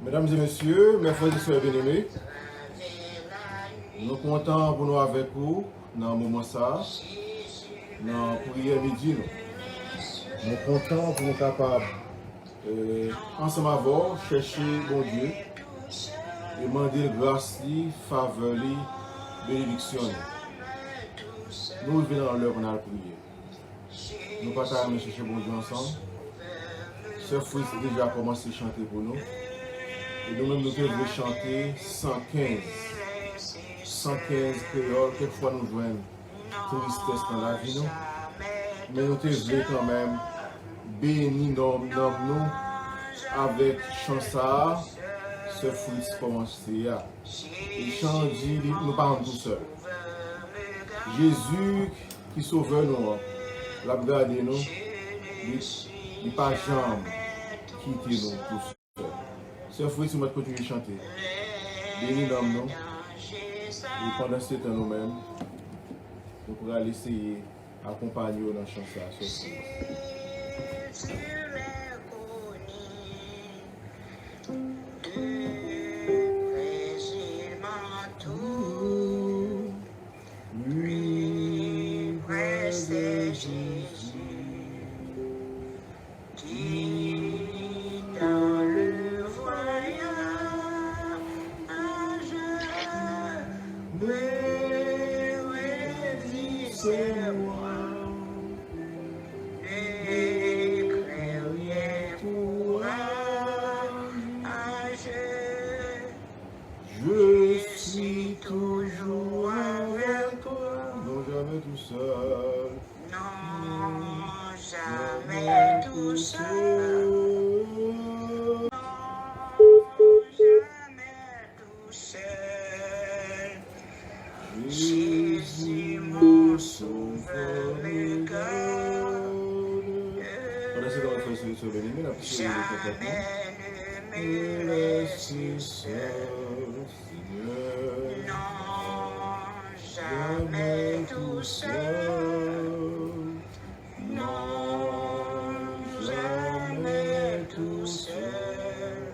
Mesdames et messieurs, mes frères et sœurs bien-aimés, nous sommes contents pour nous avec vous dans le moment ça, dans la prière midi. Nous sommes contents pour nous capables, ensemble avant, chercher bon Dieu et demander grâce, faveur, bénédiction. Nous venons dans l'heure pour nous prier. Nous partagons chercher bon Dieu ensemble. Ce fruit a déjà commencé à chanter pour nous. Et nous-mêmes, nous devons chanter 115. 115 créoles. Quelquefois, nous jouons tristesse dans la vie. Mais nous devons quand même bénir nous avec chansa. Ce fruit commence. Et chant dit, nous parlons tout seul. Jésus qui sauve nous, l'a gardé nous, il n'est pas jamais quitté nous tout seul. Ce fruit, c'est notre continuer à chanter. Bénis nous. Et pendant ce temps nous-mêmes, nous pourrons aller essayer d'accompagner dans la chanson. Lui, c'est Jésus, qui dans le voyage me dit c'est moi, éclairé courage, je suis toujours avec toi, non jamais tout seul, non jamais tout seul. Jésus mon sauveur me garde. Jamais ne me laisse seul, Seigneur. Non, jamais tout seul. Non, jamais tout seul.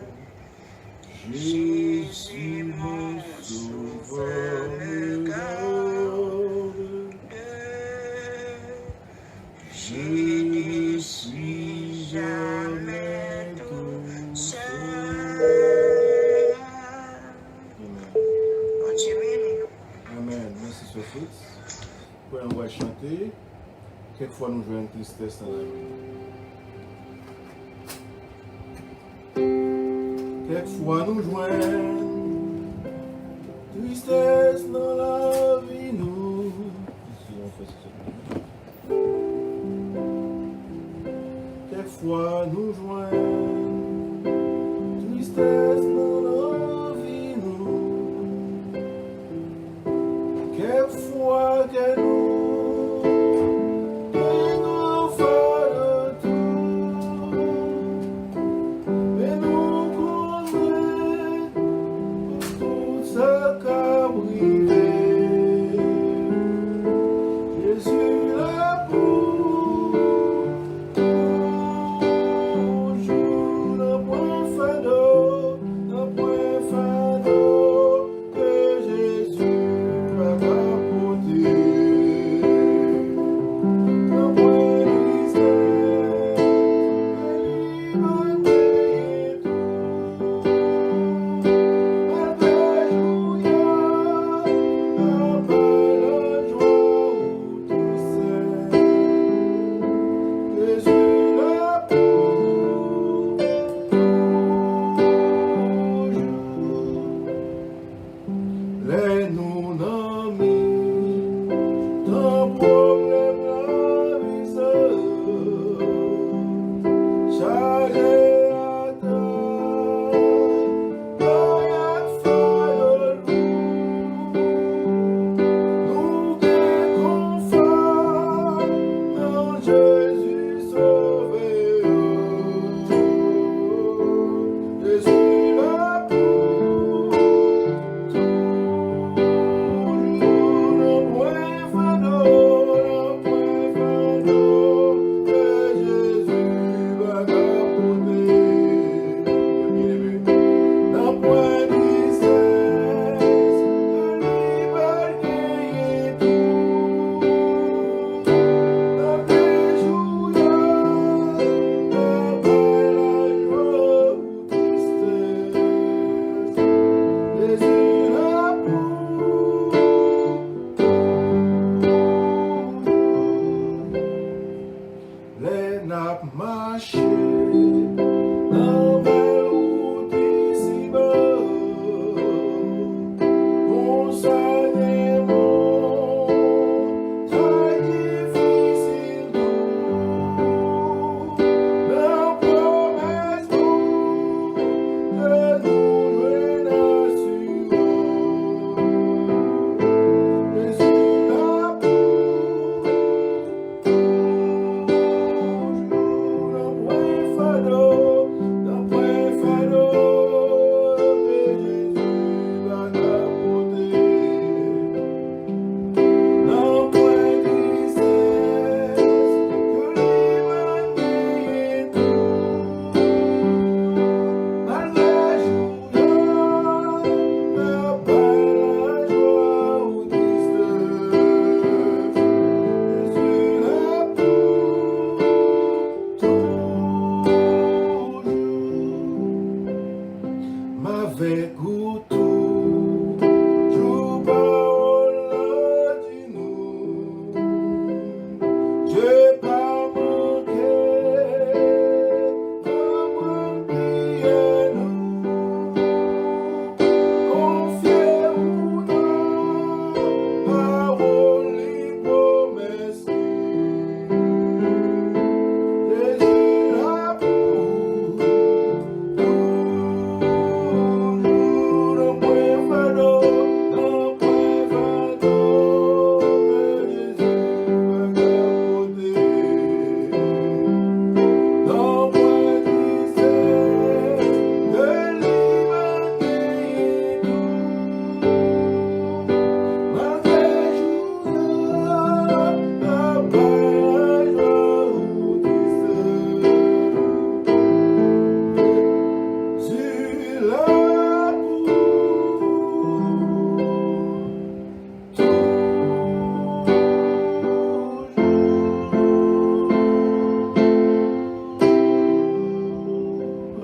Jésus mon sauveur me garde. Je ne suis jamais tout seul. Amen. Merci Sophie. Pour on va chanter. Quelquefois nous jouons une tristesse dans la vie. Quelquefois nous jouons tristesse dans la vie, nous. Quelquefois nous jouons tristesse dans la vie, nous. Quelquefois que nous Jésus la pour toujours le point m'avait tout, joue parole dis-nous, j'ai pas manqué, comment prier nous, confier ou non, parole et promesse.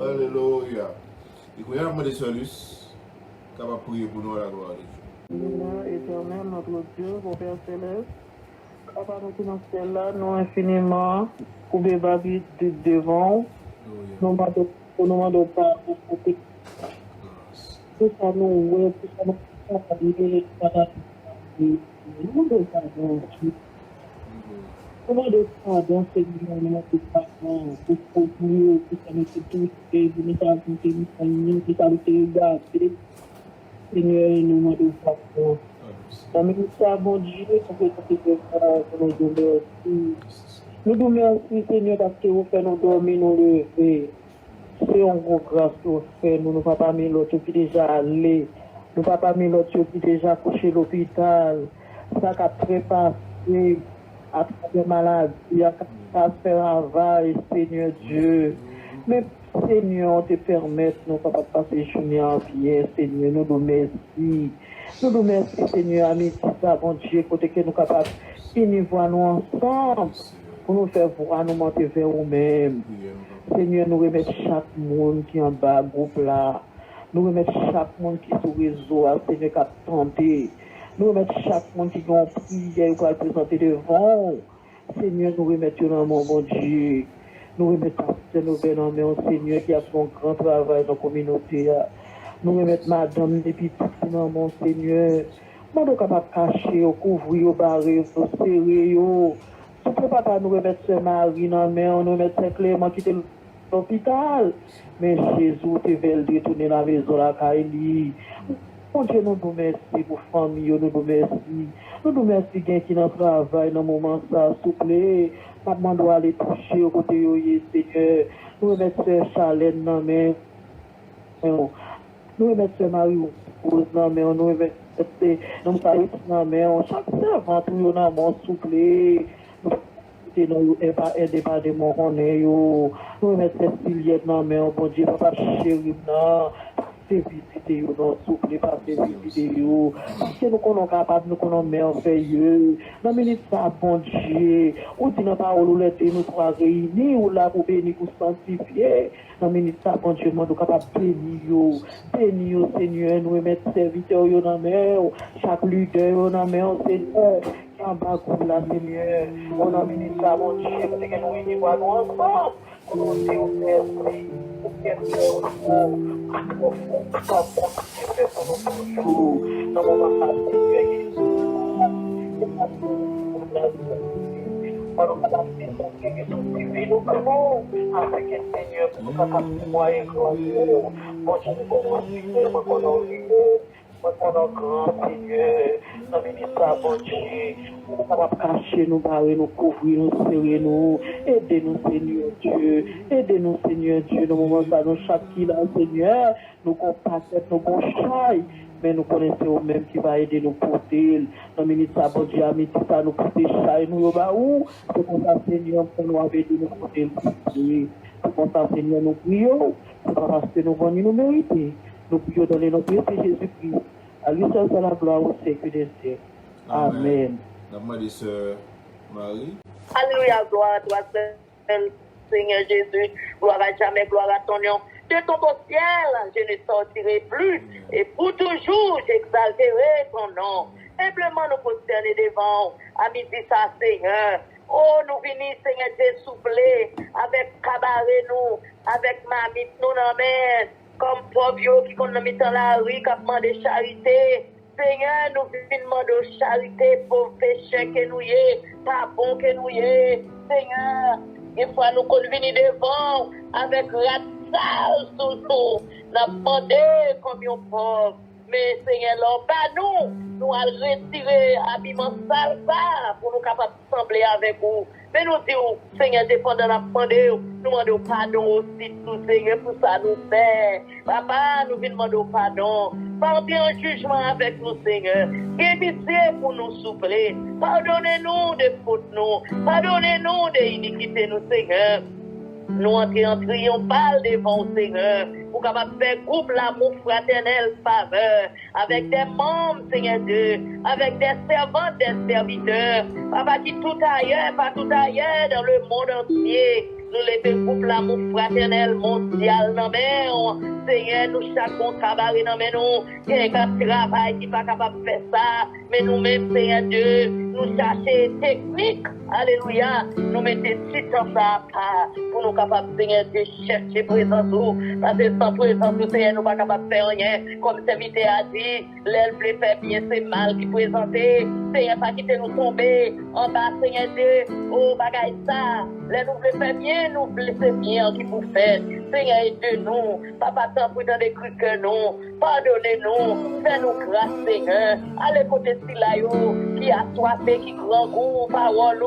Alléluia. Et qu'on y a demandé Solus, capable de prier pour nous à la gloire de Dieu. Seigneur éternel, notre Dieu, mon Père céleste, Papa, nous qui dans ce ciel-là, nous infiniment, pour débattre devant, nous demandons pas pour tout ça nous, ouais, tout ça nous, nous devons pardon, comment de pardon, Seigneur, nous demandons pardon, pour produire, pour ça nous tout, et pour nous faire nous, pour ça nous regarder, Seigneur, nous demandons pardon. Dans le ministère, bon Dieu, qu'on peut nous donner merci. Nous nous remercions, Seigneur, parce que vous faites nous dormir, nous lever. C'est un gros grâce que vous faites. Nous ne pouvons pas mis l'autre qui déjà allé. Nous ne pouvons pas mis l'autre qui déjà couché à l'hôpital. Ça qui a préparé à travers maladie, à faire travail, Seigneur Dieu. Mais Seigneur, te permettre, nous ne pouvons pas passer journée en bien, Seigneur. Nous nous remercions. Nous nous remercions, Seigneur, amis, ça, bon Dieu, côté que nous sommes capables de finir voir nous ensemble pour nous faire voir, nous monter vers nous-mêmes. Seigneur, nous remettons chaque monde qui est en bas, groupe là. Nous remettons chaque monde qui est sur le réseau, Seigneur, qui a tenté. Nous remettons chaque monde qui a en prière, qui a présenté devant. Seigneur, nous remettons dans mon bon Dieu. Nous remettons nos bénémoines, Seigneur, qui a fait un grand travail dans la communauté. Nous remettons madame et puis tout dans mon Seigneur. Nous sommes capables de cacher, couvrir, barrer, serrer. Si tu papa nous remettre ce Marie dans la main, nous remettre ce Clément qui était l'hôpital. Mais Jésus te veut détourner la maison la Kaili. Mon Dieu, nous nous remercions pour la famille, nous nous remercions. Nous nous remercions qui dans le travail dans le moment ça, s'il vous plaît. Maman doit aller toucher au côté de Seigneur. Nous remercions Charlène dans la main. Nous remettons Marie au dans mais nous remettons nous saluons dans mais chaque servant tout dans mon souple nous aider pas de mon connaît yo nous remettons Céciliette dans mais bon Dieu papa chéri non c'est visiter yo dans souple pas visiter yo parce que nous connaissons capable nous connaissons merveilleux dans minute ça bon Dieu ou dit dans parole nous trois réunis ou là pour bénir pour sanctifier dans minute ça bon Dieu nous capable bénir yo Seigneur nous remettre serviteur yo dans mer chaque leader yo dans mer Seigneur qui en bas pour la Seigneur on a minute ça bon Dieu que nous réunis pour nous ensemble on dit au merci dans mon moment para cada pessoa que vive no caminho, até que o Senhor possa continuar em glória, pode nos conseguir uma conosco, Seigneur, na ministra, bom Dieu, nous sommes cachés, nous barrer, nous couvrir, nous serrer, nous aider-nous, Seigneur Dieu, aidez-nous, Seigneur Dieu, dans le moment où nous chacun, Seigneur, nous compatons, nous conchaille. Mais nous connaissons même qui va aider nous porter. Dans le ministère, bon Dieu, amitié, ça nous porter chaille, nous où. C'est comme ça, Seigneur, pour nous aider nous porter le c'est comme ça, Seigneur, nous prions. C'est pas parce que nous venons nous mériter. Nous prions dans le nom de Jésus-Christ. À lui seul, c'est la gloire au siècle des siècles. Amen. Demandez sœur Marie. Alléluia, gloire à toi, Seigneur Jésus. Gloire à jamais, gloire à ton nom. de ton beau ciel, je ne sortirai plus. Et pour toujours, j'exalterai ton nom. Simplement nous prosterner devant, à midi ça, Seigneur. Oh, nous venons, Seigneur, dessouffler avec cabaret nous, avec mamie, nous, non, comme pauvres qui qu'on a mis dans la rue, qui a demandé charité. Seigneur, nous venons demander charité pour péché que nous y est, pas bon que nous y est. Seigneur, une fois nous venons devant avec ratsal sous nous, nous avons demandé combien pauvres. Mais Seigneur, là, pas nous allons retirer l'habillement sale pour nous capables de sembler avec vous. Mais nous disons, Seigneur, dépendant de la demandé, nous demandons pardon aussi, tout Seigneur, pour ça nous fait. Papa, nous demandons pardon. Partez en jugement avec nous, Seigneur. Pitié pour nous souffler. Pardonnez-nous de fautes, nous. Pardonnez-nous de iniquités, nous, Seigneur. Nous entrons en triomphal devant le Seigneur pour capable faire groupe l'amour fraternel faveur avec des membres, Seigneur Dieu, avec des servants, des serviteurs, papa qui tout ailleurs, pas tout ailleurs dans le monde entier. Nous les groupe l'amour fraternel mondial, non mais, Seigneur, nous chacun cabaret, non mais nous, il y a un travail qui n'est pas capable de faire ça, mais nous-mêmes, Seigneur Dieu, nous cherchons technique, alléluia, nous mettons si temps ça pour nous capables, Seigneur Dieu, chercher présence, parce que sans présence, Seigneur, nous ne sommes pas capables de faire rien, comme serviteur a dit, l'aile voulait faire bien, c'est mal qui présentait, Seigneur, pas quitter nous tomber en bas, Seigneur Dieu, oh, bagaille ça, l'aile nous voulait faire bien, nous blesser bien qui vous fait. Seigneur, aide-nous. Papa, tant pour dans les crues que nous. Pardonnez-nous. Fais-nous grâce, Seigneur. Allez côté Silayo, qui a soifé, qui grand goût, parole,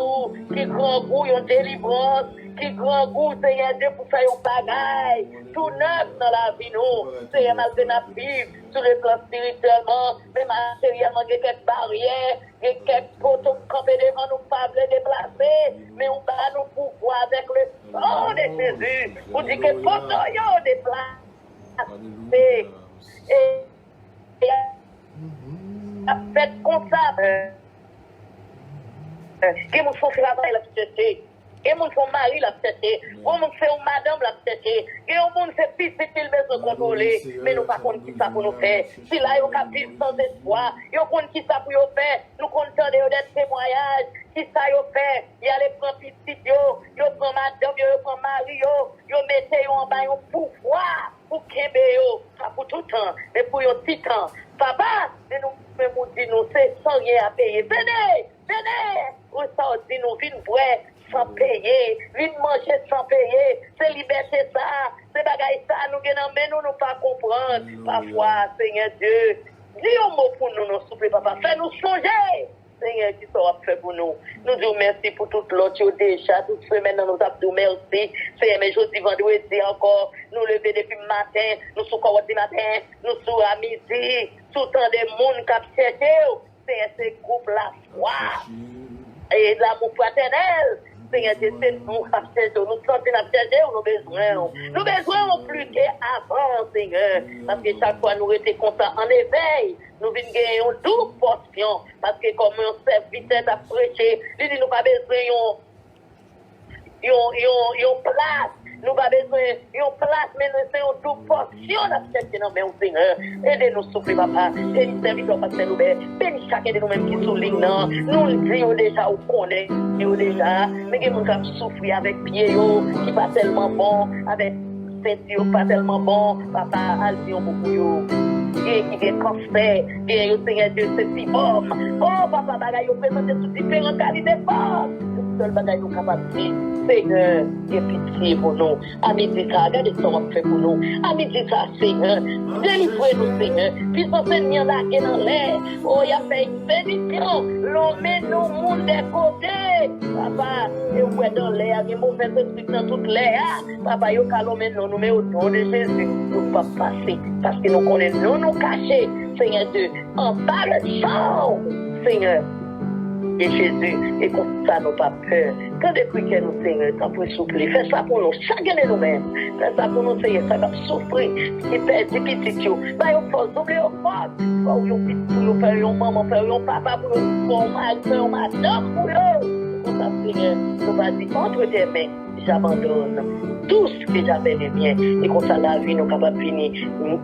qui grand goût, une délivrance, qui grand goût, Seigneur Dieu, pour faire un bagaille. Tout neuf dans la vie, nous. Seigneur, malgré notre vie, sur le plan spirituellement, mais matériellement, il y a quelques barrières, il y a quelques poteaux campés devant nous, pas les déplacer, mais on va nous pouvoir avec le sang de Jésus. Pour dire que poteaux, ils ont déplacé. Et la fête comme ça, qui nous font travail la société. Et mon son mari l'a peut-être, ou mon fait madame l'a peut-être, et au monde fait pis c'est il besoin contrôler, mais nous pas connaît qui ça pour nous faire. Si là yo cap vivre sans espoir, yo connaît qui ça pour yo faire, nous comptons des témoignages, qui ça yo fait, y a les prend petit yo prend madame, yo prend mari yo mettez yo en bas yo pouvoir pour kembe yo, pas pour tout temps, mais pour yo petit temps. Papa, et nous même dit nous c'est sans rien à payer. Venez, ou ça dit nous vinn vrai sans payer, vinn manger sans payer, c'est liberté ça, c'est bagaille ça, nous gagnons, mais nous pas comprendre. Parfois, Seigneur Dieu, dis un mot pour nous, s'il vous plaît, papa, fais-nous songer. Seigneur, qui sera fait pour nous. Nous disons merci pour toute l'autre déjà, toute semaine, nous avons merci. Seigneur, mais jeudi, vendredi encore, nous lever depuis le matin, nous sommes encore du matin, nous sommes à midi, tout temps des monde qui ont cherché. Seigneur, ce groupe la foi et l'amour fraternel. Seigneur, c'est nous qui nous sentons nos besoins. Nos besoins plus qu'avant, Seigneur. Parce que chaque fois nous étions contents en éveil, nous venons gagner une double portion. Parce que comme un serviteur a prêché, nous n'avons pas besoin de place. Nous n'avons pas besoin de place, mais nous avons une double portion d'accepter dans le Seigneur. Aidez-nous, souffler, papa. Et nous serviteurs, parce que nous bénis chacun de nous-mêmes qui souligne. Nous le disons déjà, ou connaissons déjà, mais qui nous souffrir avec pied, qui pas tellement bon, avec ceinture pas tellement bon, papa, alzion beaucoup. Et qui est cancer, et le Seigneur Dieu, c'est si bon. Oh, papa, bagaille, vous présentez sous différentes qualités fortes. Seul bagaille, nous capables de Seigneur, et pitié pour nous. À midi, ça, regardez ce qu'on fait pour nous. À midi, ça, Seigneur, délivrez-nous, Seigneur. Puis, son Seigneur, là, qui est dans l'air. Oh, il a fait une bénédiction. L'on met nos mondes des côtés. Papa, et où est dans l'air, il y a mauvais esprit dans toute l'air. Papa, il y a calme, nous met au nom de Jésus. Nous ne pas passer, parce que nous connaissons, nous cacher, Seigneur Dieu, en bas le sang, Seigneur. Et Jésus, et comme ça, nous pas peur. Quand depuis que nous, Seigneur, ça peut souffler, fais ça pour nous, chacun de nous-mêmes. Fais ça pour nous, Seigneur, ça va souffrir. Qui perd des petits yeux. Bah, il faut doubler au fort. Faut y faire un maman, faire un papa, pour un mari, faire un madame, pour eux. Comme ça, Seigneur, nous va dire entre tes mains, j'abandonne tout ce que j'avais de bien. Et comme ça, la vie nous capable de finir.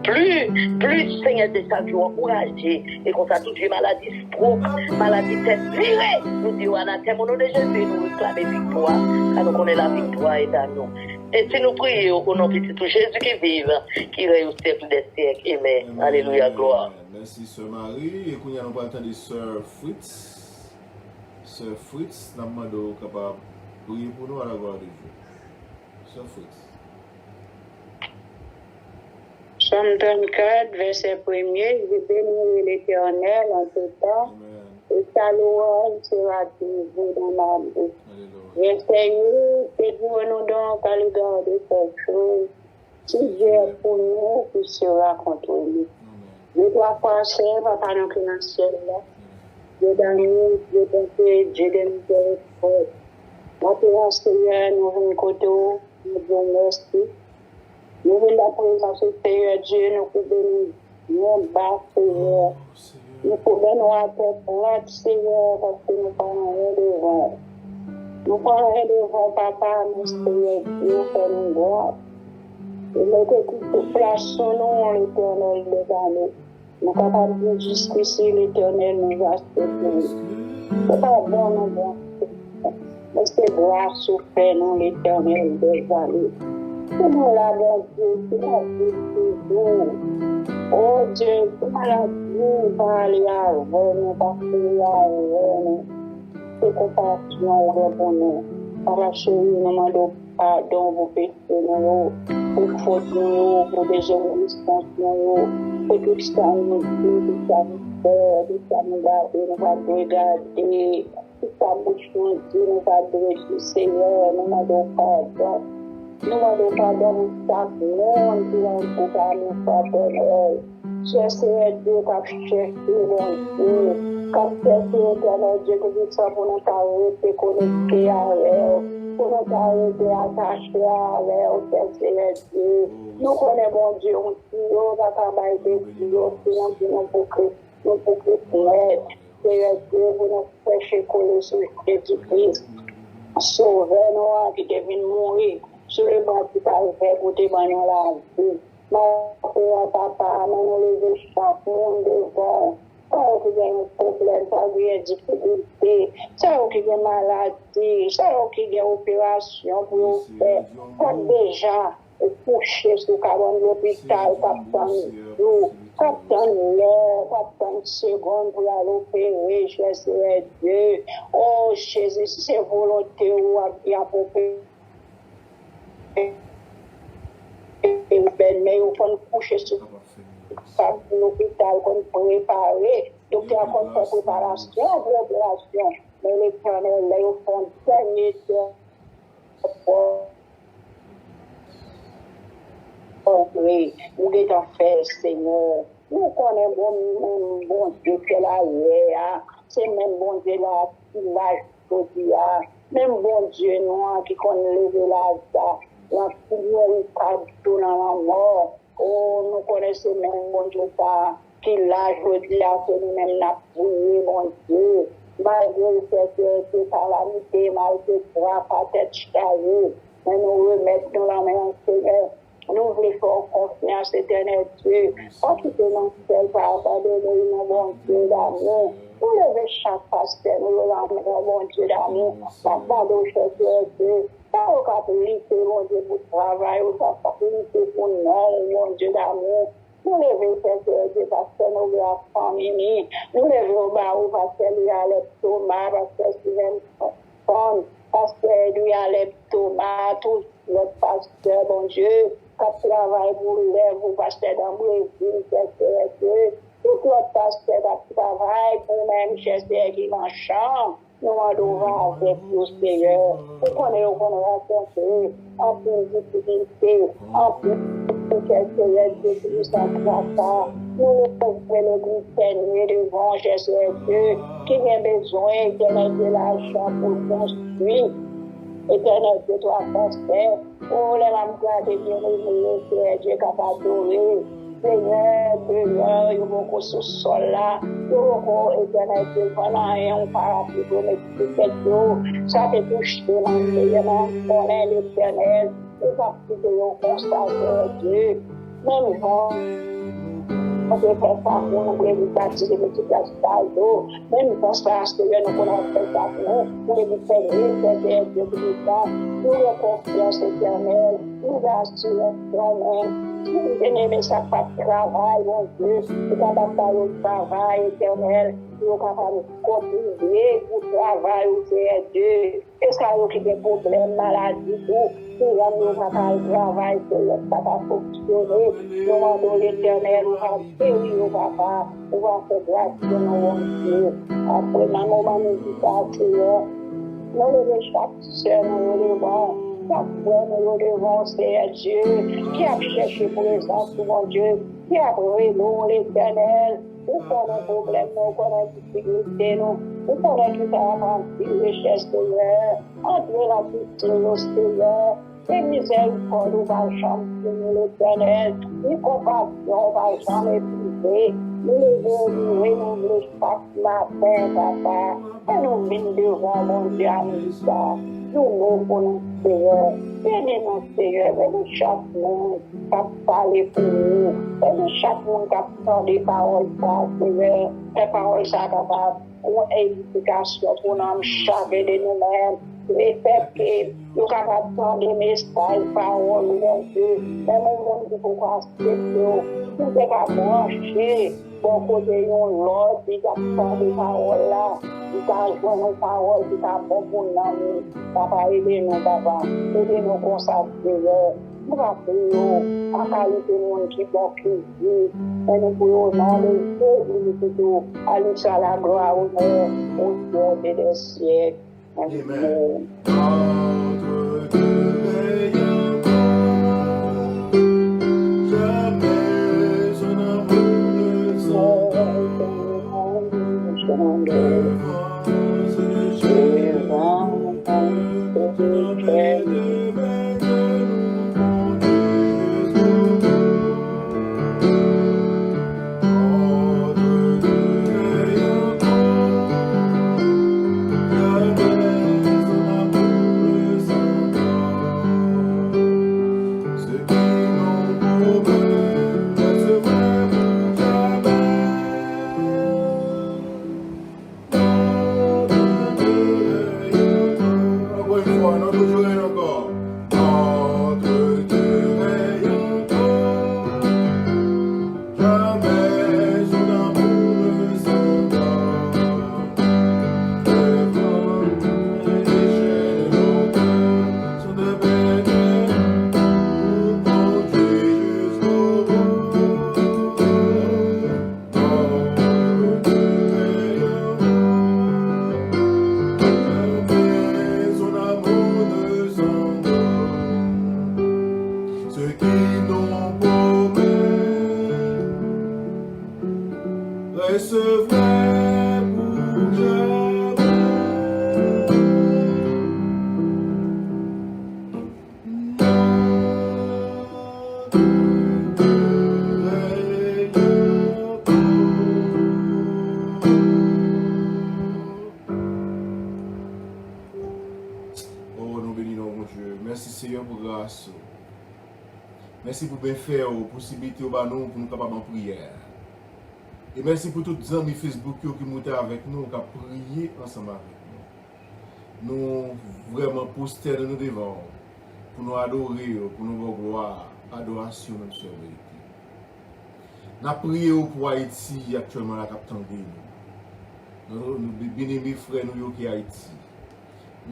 Plus, Seigneur, de chaque jour encouragé. Et comme ça, toute maladie, stroke, maladie tête virée. Nous disons, anathème, au nom de Jésus, nous réclamons victoire. Car nous connaissons la victoire est à nous. Et si nous prions au nom de Jésus qui vive, qui règne au siècle des siècles. Amen. Alléluia, gloire. Merci, Sœur Marie. Et qu'on y a nous attendre Sœur Fritz. Sœur Fritz, nous demandons capable de prier pour nous à la gloire de Dieu. Sœur Fritz. Psaume 34, verset 1er, je bénis l'Éternel en tout temps, et sa louange sera toujours dans ma bouche. Verset 8, faites-nous donc à l'égard de cette chose, si Dieu est pour nous, qui sera contre nous. Je dois penser, papa, nous qui dans le ciel là, Dieu d'amour, Dieu de paix, Dieu de miséricorde. Maintenant, Seigneur, nous venons côté, nous disons merci. Nous venons la présence du Seigneur Dieu, nous pouvons nous battre, Seigneur. Nous pouvons nous attendre, Seigneur, parce que nous parlons rien devant. Nous parlons rien devant, papa, mais Seigneur Dieu, nous gloire. Et nous toute place sur nous, l'Éternel devant nous. Nous sommes capables de jusqu'ici, l'Éternel nous a soutenus. Ce n'est pas bon, nous bon. Mais c'est gloire souffrir, nous, l'Éternel devant nous. C'est nous là, bon Dieu, c'est la vie toujours. Oh Dieu, c'est la vie, parler avec nous, parler avec nous. C'est compassion pour nous. Par la chérie, nous demandons pardon pour pécher nous, pour faute nous, pour désobéissance nous, pour tout ça nous dit, tout ça nous fait, tout ça nous garde, nous va regarder, tout ça nous dit, nous va dire, Seigneur, nous demandons pardon. Nous demandons pardon pour chaque monde qui a pour nous pardonner. Cherchez Dieu, car cherchez mon Dieu, car cherchez éternel Dieu, que nous sommes pour nous arrêter, connectés à elle, pour nous arrêter, attachés à elle, cherchez Dieu. Nous connaissons mon Dieu, on dit, on va travailler des Dieu, nous pour que nous Seigneur Dieu, pour nous prêcher coller sur Jésus-Christ, sauvez-nous qui devine mourir. Sur le banc qui fait pour témoigner la vie. Ma papa, nous lever chaque monde devant. Ça qui a un problème, ça qui a une difficulté, ça qui a une maladie, ça qui a une opération pour faire. Comme déjà, coucher sur l'hôpital, captain l'heure, captain seconde pour aller opérer, Jésus Dieu. Oh Jésus, c'est volonté ou à popé. Mais il faut coucher sur l'hôpital qu'on préparer, donc on fait préparation pour l'opération, mais l'Éternel, là, ils font dernier nous devons faire, Seigneur. Nous connaissons bon Dieu qui est là, c'est même bon Dieu là, qui l'a même bon Dieu noir qui connaît lever la prière dans la mort. Oh, nous connaissons même bon Dieu qui l'a aujourd'hui à ce nous-mêmes n'a prié, mon Dieu. Malgré cette calamité, malgré trois tête chargée, mais nous remettons dans la main, Seigneur. Nous voulons faire confiance, éternel Dieu. Pas quitter nos ciel, pas abandonner nos bon Dieu d'amour. Nous levons chaque pasteur, nous levons mon bon Dieu d'amour. Papa, nous cherchons Dieu. Pas au capacité, mon Dieu, pour travailler, au capacité pour nous, mon Dieu d'amour. Nous levons Dieu, parce que nous voulons la famille. Nous levons Barou, parce qu'il y a les tomates, parce qu'il y a les pommes, parce qu'il y a les tomates, tout notre pasteur, mon Dieu. Qui travaille pour vous, pasteur dans le Brésil, Dieu. Tout notre pasteur qui travaille pour même chercher qui marchand. Nous allons avec nous, Seigneur. Nous connaissons rencontrer en plus de difficulté, en plus de Seigneur Dieu qui nous s'en nous pouvons nous tenir devant Jésus Dieu qui a besoin de l'argent pour construire. Éternel Dieu, toi, pasteur. Oh, les mamans, Dieu, Dieu capable d'adorer. Seigneur, dehors, il faut qu'on se soit là, il faut qu'on éternel devant là, et on part plus de notre tête, ça fait toucher l'enseignement, on est l'éternel, et ça fait que l'on constate Dieu, même quand on peut faire ça pour nous éviter de multiplication d'eau, même quand ça, Seigneur, nous pouvons faire ça pour éviter de nous avons confiance éternelle, nous assurons nous-mêmes. Bien-aimé, ça fait travail, mon Dieu, nous sommes capables de travail éternel, nous sommes capables de contribuer pour le travail où c'est Dieu. Et ça, il y a des problèmes, maladies, tout. Nous sommes capables de travail, c'est ça va fonctionner. Nous demandons l'éternel, nous va bénir, papa, nous va faire grâce de nos Dieu. Après, dans le moment méditation, nous devons chaque soeur, nous devons. Parfois, nous devons, Seigneur Dieu, qui a cherché présence de mon Dieu, qui a trouvé nous l'éternel. Nous connaissons nos problèmes, nous connaissons nos difficultés, nous connaissons tout à remplir richesse, Seigneur. Entre la puissance, Seigneur, et miséricorde, nous va jamais l'éternel. Ni compassion, va jamais épuiser. Nous devons nous chaque matin, papa, et nous venons devant mon Dieu à nous. Nous nous Seigneur, bénis-nous, Seigneur, bénis chaque monde qui a parlé pour nous, bénis chaque monde qui a parlé des paroles, Seigneur, les paroles sont capables d'une édification pour nous, chacun de nous-mêmes. Les peuples, nous sommes capables de prendre des messages, paroles, mon Dieu, mais nous devons pouvoir accepter, nous sommes capables de brancher, pour côté l'autre, qui a parlé des paroles là. Nous avons nos paroles qui sont bonnes pour nous. Papa, aidez-nous, papa. Aidez-nous comme ça, Seigneur. Nous appelons à qualité de monde qui est bon, qui vit. Et nous pouvons demander tout, aller sur la gloire au Dieu des siècles. Amen. Merci pour bien faire, possibilité pour nous capables de prier. Et merci pour tous les amis Facebook qui sont avec nous, qui ont prié ensemble avec nous. Nous vraiment poster de nous devant pour nous adorer, pour nous voir gloire, adoration même sur la vérité. Nous avons prié pour Haïti actuellement la capitale de nous. Nous bien-aimés frères nous qui sont Haïti.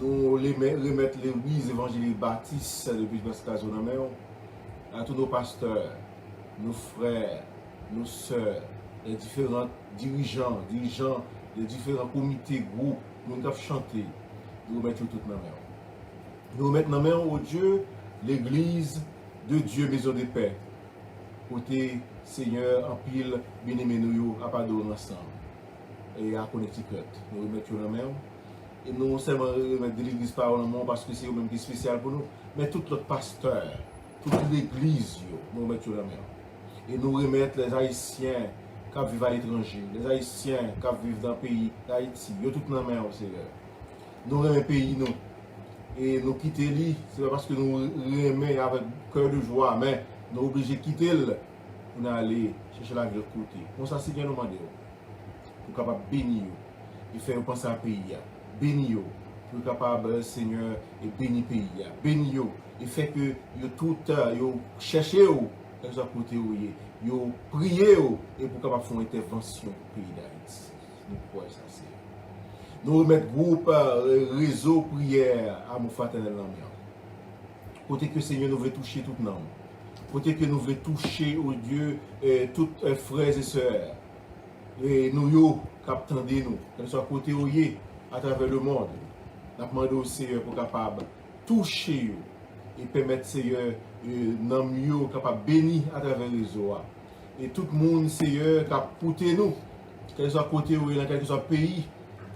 Nous remettons l'église évangélique baptiste depuis notre station à tous nos pasteurs, nos frères, nos sœurs, les différents dirigeants des différents comités, groupes, nous avons chanté, nous remettons tout dans la main. Nous remettons dans la main au Dieu, l'église de Dieu, maison de paix. Côté Seigneur, en pile, bien-aimé nous, à pardonner ensemble. Et à Connecticut. Nous remettons dans la main. Et nous seulement remettre de l'église par le nom parce que c'est même qui est spécial pour nous, mais tout notre pasteur, toute l'église, nous mettons la main. et nous remettre les Haïtiens qui vivent à l'étranger, les Haïtiens qui vivent dans le pays d'Haïti, ils sont tous dans la main, Seigneur. Nous remettons le pays, nous. Et nous quitter lui, c'est pas parce que nous remettons avec cœur de joie, mais nous sommes obligés de quitter le pour aller chercher la vie de l'autre côté. Comme ça, c'est bien nous demander. Pour capable bénir et faire penser à pays. Bénir pour capable, Seigneur, et bénir le pays. Bénir et faire que yo tout yo chercher qu'elle soit côté yo prier et pour capable faire une intervention au pays d'Haïti. Nous croyons ça, c'est. Nous remettons groupe réseau prière à mon fraternel l'ambiance. Côté que Seigneur nous veut toucher tout le monde. Côté que nous voulons toucher au Dieu tous frères et sœurs. Et nous yo captandez nous, qu'elle soit côté oye à travers le monde. Nous demandons au Seigneur pour capable toucher et permettre Seigneur non mieux capable bénir à travers les réseau. Et tout le monde Seigneur capable porter nous, qu'elle soit côté oye dans quel que soit pays.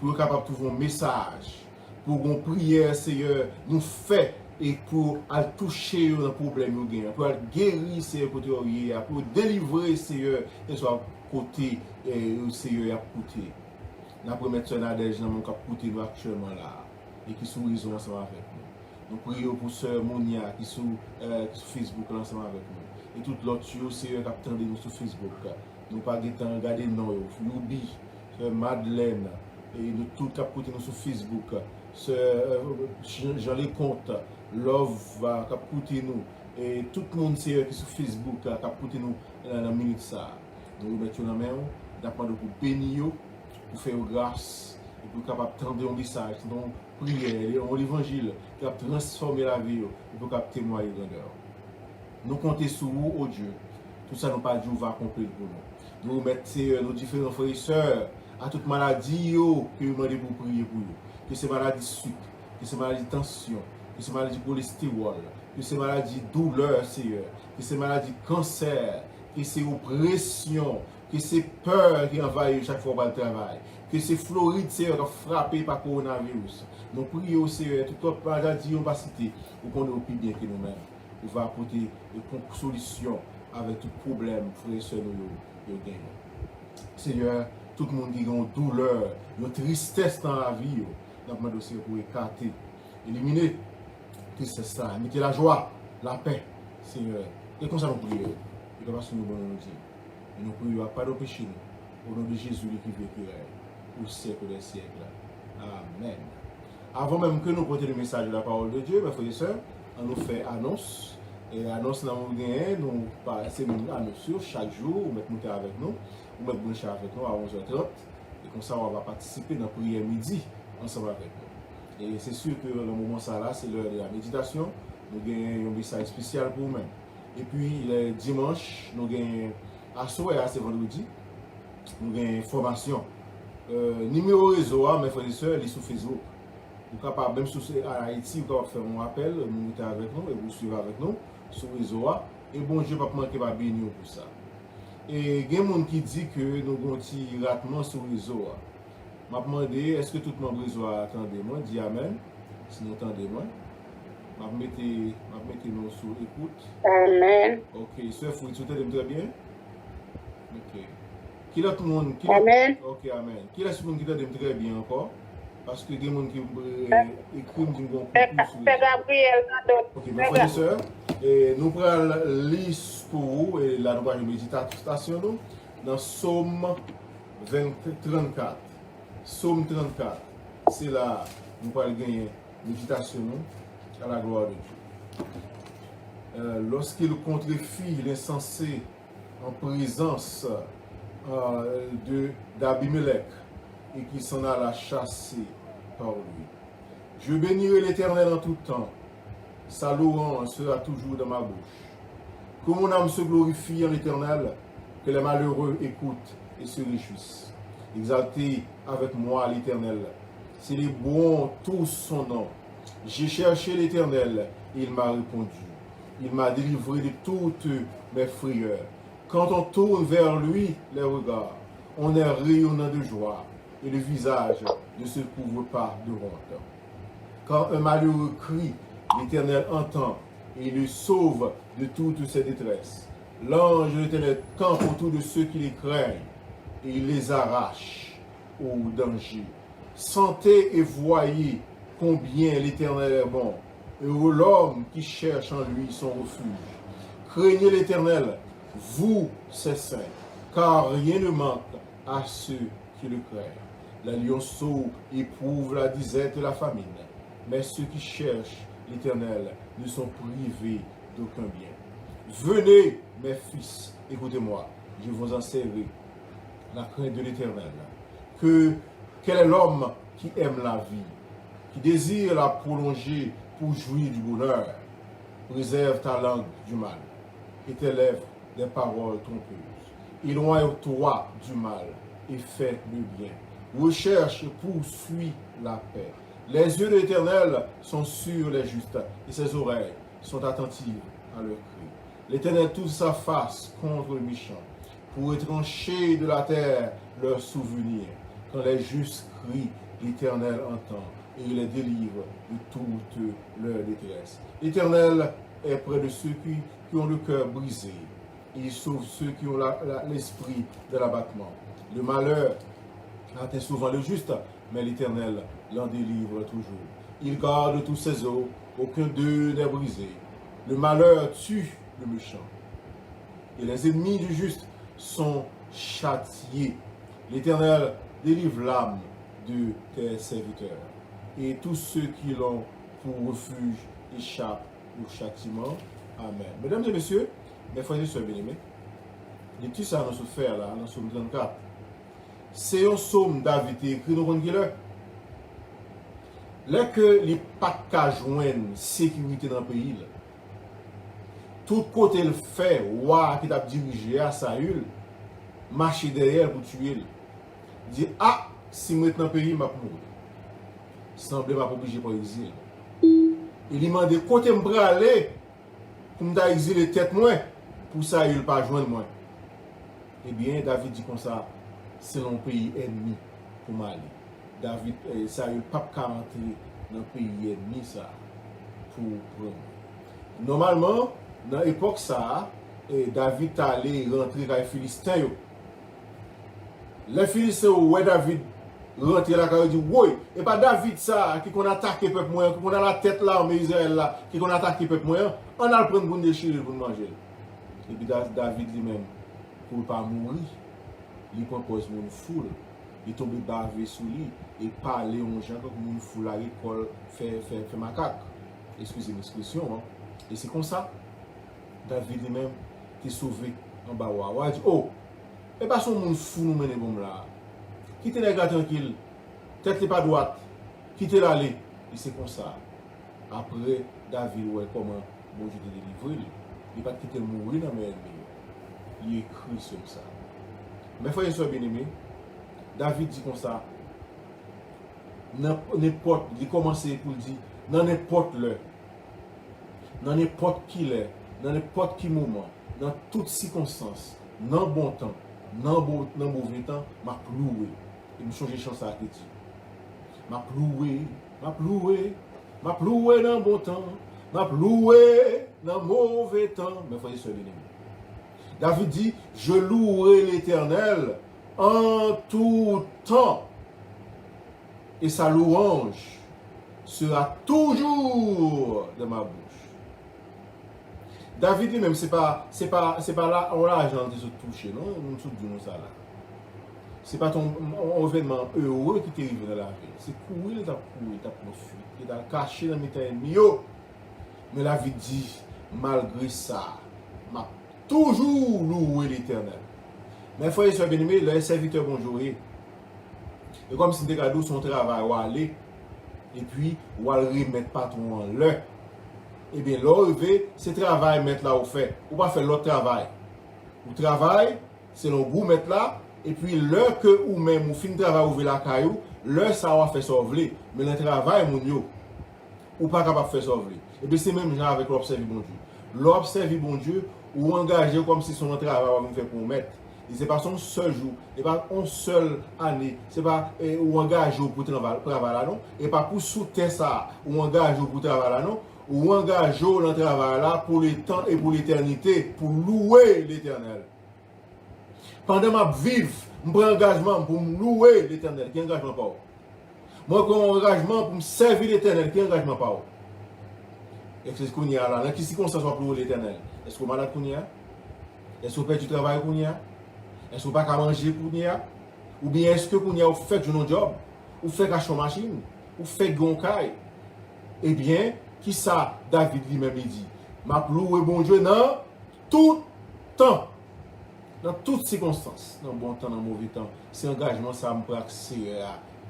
Pour être capable de trouver un message, pour une prière, Seigneur, nous fait et pour toucher le problème, pour guérir, Seigneur, côté pour délivrer, Seigneur, et soit côté, Seigneur, à côté. Nous avons mettre sur Nadège dans mon cap côté nous actuellement là, et qui sont ensemble avec nous. Nous prions pour Sœur Monia qui sont sur Facebook ensemble avec nous. Et tout l'autre, Seigneur, qui attendent nous sur Facebook. Nous pas regarder non, Loubi, Sœur Madeleine. Et nous tous qui côté nous sur Facebook, j'en les compte, Love va côté nous, et tout le monde qui est sur Facebook qui côté nous dans la minute ça. Nous mettons la main, nous demandons pour bénir, pour faire grâce, et pour capable tendre un message, donc prière, l'évangile qui a transformé la vie, et pour capable témoigner grandeur. Nous comptons sur vous, oh Dieu, tout ça nous pas Dieu va accomplir pour nous. Nous mettons nos différents frères et sœurs à toute maladie que vous demandez pour prier pour vous. Que c'est maladie sucre, que c'est maladie tension, que c'est maladie cholestérol, que c'est maladie douleur, Seigneur, que c'est maladie cancer, que c'est oppression, que c'est peur qui envahit chaque fois par le travail, que c'est Floride, Seigneur, qui a frappé par le coronavirus. Nous prions, Seigneur, toute autre maladie, on va citer, pour qu'on ait plus bien que nous-mêmes. On va apporter une solution avec tout problème, frères et sœurs, nous gagnons. Seigneur, tout le monde qui a une douleur, une tristesse dans la vie, nous demandons aussi pour écarter, éliminer tristesse, mettez la joie, la paix, Seigneur. Et comme ça nous prions, et comme ça nous bonnes et nous prions pas de péché, au nom de Jésus qui vit au siècle des siècles. Amen. Avant même que nous portions le message de la parole de Dieu, mes frères et sœurs, on nous fait annonce. Et annonce dans le gain, nous passons annonce chaque jour, nous mettons avec nous. Vous mettez branché avec nous à 11h30 et comme ça on va participer dans la prière midi ensemble avec nous. Et c'est sûr que le moment ça là, c'est l'heure de la méditation. Nous avons un message spécial pour vous-même. Et puis le dimanche, nous avons à soir, c'est vendredi, nous avons une formation. Numéro réseau, mes frères et sœurs, il est sur Facebook. Vous pouvez capable, même sur Haïti, vous pouvez faire un appel, vous mettez avec nous et vous suivez avec nous sur le réseau. Et bon Dieu va manquer pas bénir pour ça. Et il y a des gens qui disent que nous avons un petit ratement sur le réseau. Je me demande, est-ce que tout le monde réseau attendez moi? Dis Amen. Si nous attendez moi. Je vais mettre nous sur écoute. Amen. Ok, sœur Fouille, tu t'aimes très bien? Ok. Qui est tout le monde? Amen. Ok, Amen. Qui est ce monde qui t'aime très bien encore? Parce que des gens qui écrivent du bon Ok, mes frères et sœurs, nous prenons la liste pour vous et la nouvelle méditation dans Psaume 34. Psaume 34, c'est là nous allons gagner méditation à la gloire de Dieu. Lorsqu'il contrefit l'insensé en présence d'Abimelech, et qui s'en alla chasser par lui. Je bénirai l'Éternel en tout temps. Sa louange sera toujours dans ma bouche. Que mon âme se glorifie en l'Éternel, que les malheureux écoutent et se réjouissent. Exaltez avec moi l'Éternel. C'est les bons tous son nom. J'ai cherché l'Éternel et il m'a répondu. Il m'a délivré de toutes mes frayeurs. Quand on tourne vers lui les regards, on est rayonnant de joie. Et le visage ne se couvre pas de honte. Quand un malheureux crie, l'Éternel entend et le sauve de toutes ses détresses. L'ange de l'Éternel campe autour de ceux qui les craignent et il les arrache au danger. Sentez et voyez combien l'Éternel est bon. Heureux l'homme qui cherche en lui son refuge. Craignez l'Éternel, vous, ses saints, car rien ne manque à ceux qui le craignent. La lionceau éprouve la disette et la famine, mais ceux qui cherchent l'Éternel ne sont privés d'aucun bien. Venez, mes fils, écoutez-moi, je vous enseignerai la crainte de l'Éternel. Quel est l'homme qui aime la vie, qui désire la prolonger pour jouir du bonheur? Préserve ta langue du mal et tes lèvres des paroles trompeuses. Éloigne-toi du mal et fais le bien. Recherche et poursuis la paix. Les yeux de l'Éternel sont sur les justes et ses oreilles sont attentives à leurs cris. L'Éternel tourne sa face contre le méchant pour étrancher de la terre leurs souvenirs. Quand les justes crient, l'Éternel entend et il les délivre de toute leur détresse. L'Éternel est près de ceux qui ont le cœur brisé. Il sauve ceux qui ont l'esprit de l'abattement. Le malheur atteint souvent le juste, mais l'Éternel l'en délivre toujours. Il garde tous ses os, aucun d'eux n'est brisé. Le malheur tue le méchant, et les ennemis du juste sont châtiés. L'Éternel délivre l'âme de tes serviteurs, et tous ceux qui l'ont pour refuge échappent au châtiment. Amen. Mesdames et messieurs, mes frères et sœurs bien-aimés, les petits ça nous faire là, dans le psaume 34. C'est un psaume David écrit dans le là que les pas qu'à joindre sécurité dans le pays, là, tout côté le fait, roi qui t'a dirigé à Saül, marcher derrière pour tuer. Dit, ah, si je suis dans le pays, je vais mourir. Semblait m'a obligé pour l'exil. Il lui demandait côté me aller pour me exiler tête moi, pour Saül pas joindre moi. Eh bien, David dit comme ça, c'est un pays ennemi pour m'aller. David, Saül pas qu'à rentrer dans le pays ennemi ça pour prendre. Normalement, dans l'époque ça, David allait rentrer dans les Philistins. Les Philistins, ouais, David rentrer là, il dit, oui, et pas David ça, qui qu'on attaque le peuple moyen, qui qu'on a la tête là, mais Israël là, qui qu'on attaque le peuple moyen, on a le prendre pour déchirer, pour manger. Et puis David lui-même, pour ne pas mourir, il propose une foule, il tombe bavé sous lui, et parler aux gens comme une foule à l'école, fait macaque. Excusez l'expression, hein. Et c'est comme ça. David lui-même est sauvé en bas. Il dit, oh, et pas son monde fou nous mener comme là. Quittez les gars tranquilles, tête n'est pas droite, quittez l'allée. Et c'est comme ça. Après, David, ouais, comment bon Dieu te délivrer, il va quitter mourir dans mes ennemis. Il écrit sur ça. Mais frères et sœurs bien-aimés, David dit comme ça, n'importe, il commence pour dire, dans n'importe l'heure, dans n'importe qui l'heure, dans n'importe qui moment, dans toutes circonstances, dans bon temps, dans mauvais temps, m'a loué. Et me changer chance à dit. M'a loué dans bon temps, m'a loué dans mauvais temps. Mais frères et sœurs bien-aimés, David dit, je louerai l'Éternel en tout temps. Et sa louange sera toujours de ma bouche. David lui-même, c'est pas là, on l'a gentil se toucher, non? On se dit ça là. C'est pas ton événement heureux qui t'arrive dans la vie. C'est courir, il t'a profité, il t'a caché dans mes ennemis. Mais la vie dit, malgré ça, m'a toujours loué l'Éternel. Mes frères et sœurs bien-aimés, les serviteurs bonjour. Et comme si c'était cadeau son travail, ou aller, et puis, ou aller remettre patron en l'heure. Eh bien, l'enlever, c'est travail mettre là au fait. Ou pas faire l'autre travail. Ou travail, c'est le goût mettre là, et puis l'heure que ou même ou fin travail ouvrir la caillou, l'heure ça va faire sauver. Mais le travail, mon yo, ou pas capable de faire sauver. Et bien, c'est même genre avec l'observer bon Dieu. L'observer bon Dieu, ou engager comme si son travail va faire pour mettre. Et ce n'est pas son seul jour, ce n'est pas une seule année, ce n'est pas ou engagé pour travailler là, non, et pas pour soutenir ça, ou engagé pour travailler là, non, ou engagé dans le travail là pour le temps et pour l'éternité, pour louer l'Éternel. Pendant ma vie, je prends engagement pour me louer l'Éternel. Qui engagement pas? Moi, j'ai un engagement pour me servir l'Éternel. Qui engagement pas? Et c'est ce qu'on y a là. Dans quelles circonstances pour louer l'Éternel? Est-ce qu'on est malade qu'on y a? Est-ce qu'on fait du travail qu'on y a? Est-ce qu'on pas qu'à manger qu'on y a? Ou bien est-ce que qu'on y a fait du non-job? Ou fait qu'à son machine? Ou fait goncaille? Eh bien, qui ça David lui-même dit? M'a loué bon Dieu dans tout temps. Dans toutes circonstances, dans le bon temps, dans le mauvais temps, c'est engagement, ça me prend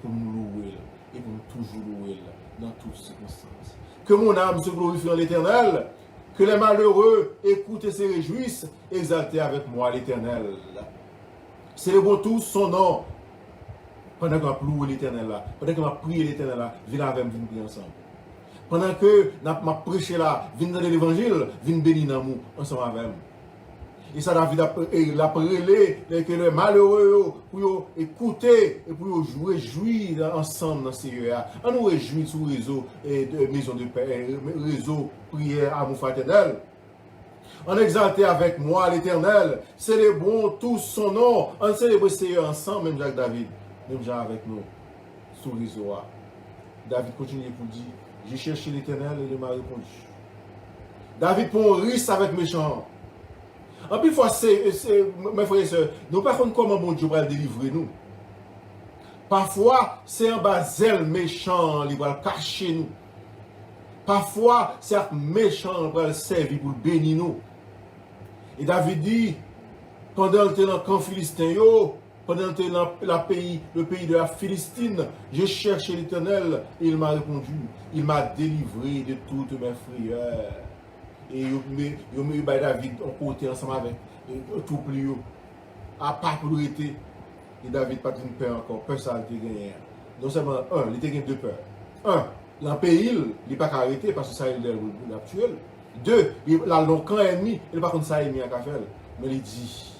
pour me louer et pour me toujours louer dans toutes circonstances. Que mon âme se glorifie en l'Éternel, que les malheureux écoutent et se réjouissent, exaltez avec moi l'Éternel. Célébrons tous son nom. Pendant qu'on a loué l'Éternel là, pendant qu'on a prié l'Éternel là, viens avec nous prier ensemble. Pendant que m'a prêché là, viens dans l'évangile, viens bénir dans nous ensemble avec nous. Et ça, David a relé que les malheureux pour écouter et pour jouir ensemble dans ces lieux. On nous réjouit sur le réseau de maison de paix, réseau prière amour fraternel. On exalte avec moi l'Éternel, célébrons tous son nom. On célèbre Seigneur ensemble, même Jacques David, même Jean avec nous, sur le réseau. David continue pour dire, j'ai cherché l'Éternel et il m'a répondu. David pour un risque avec méchant. En plus, fois, mes frères et sœurs, nous ne savons pas comment bon Dieu va délivrer nous. Parfois, c'est un basel méchant qui va cacher nous. Parfois, c'est un méchant qui va servir pour bénir nous. Et David dit, pendant que dans le camp philistin, pendant que dans le pays de la Philistine, j'ai cherché l'Éternel et il m'a répondu. Il m'a délivré de toutes mes frayeurs. Et il m'a eu David en côté ensemble avec tout plus haut. À part pour l'été. Et David pas une peur encore. Peur ça a été gagné. Non seulement, il était gagné deux peurs. Un, dans le pays, il n'est pas arrêté parce que ça est l'actuel. Deux, le camp ennemi, il n'est pas contre ça ennemi à faire. Mais il dit,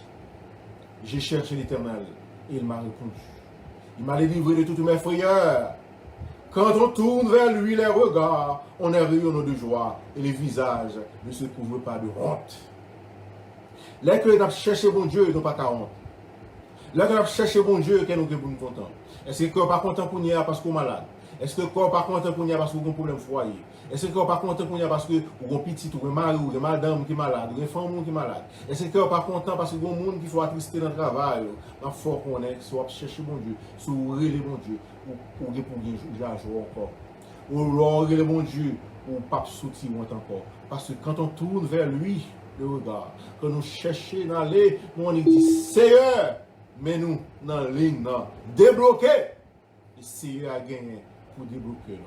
j'ai cherché l'Éternel et il m'a répondu. Il m'a délivré de toutes mes frayeurs. Quand on tourne vers lui les regards, on est rayonnant de joie et les visages ne se couvrent pas de honte. Là que nous avons cherché bon Dieu, nous n'avons pas honte. Là que nous avons cherché bon Dieu, nous sommes contents. Est-ce que nous pas content pour nous parce qu'on est malade? Est-ce que nous pas content pour nous parce qu'on a un problème foyer? Est-ce que nous pas content pour nous parce qu'on a un petit, ou un mari, ou une madame qui est malade, ou une femme qui est malade? Est-ce que nous pas content parce qu'on a un monde qui faut attristé dans le travail? Il faut qu'on ait, soit chercher bon Dieu, soit relire bon Dieu, ou pour jouer encore. Ou relire bon Dieu, ou pas soutenir encore. Parce que quand on tourne vers lui, le regard, quand nous cherchons d'aller, nous on dit Seigneur, mais nous, dans la ligne, débloquer. Et Seigneur a gagné pour débloquer.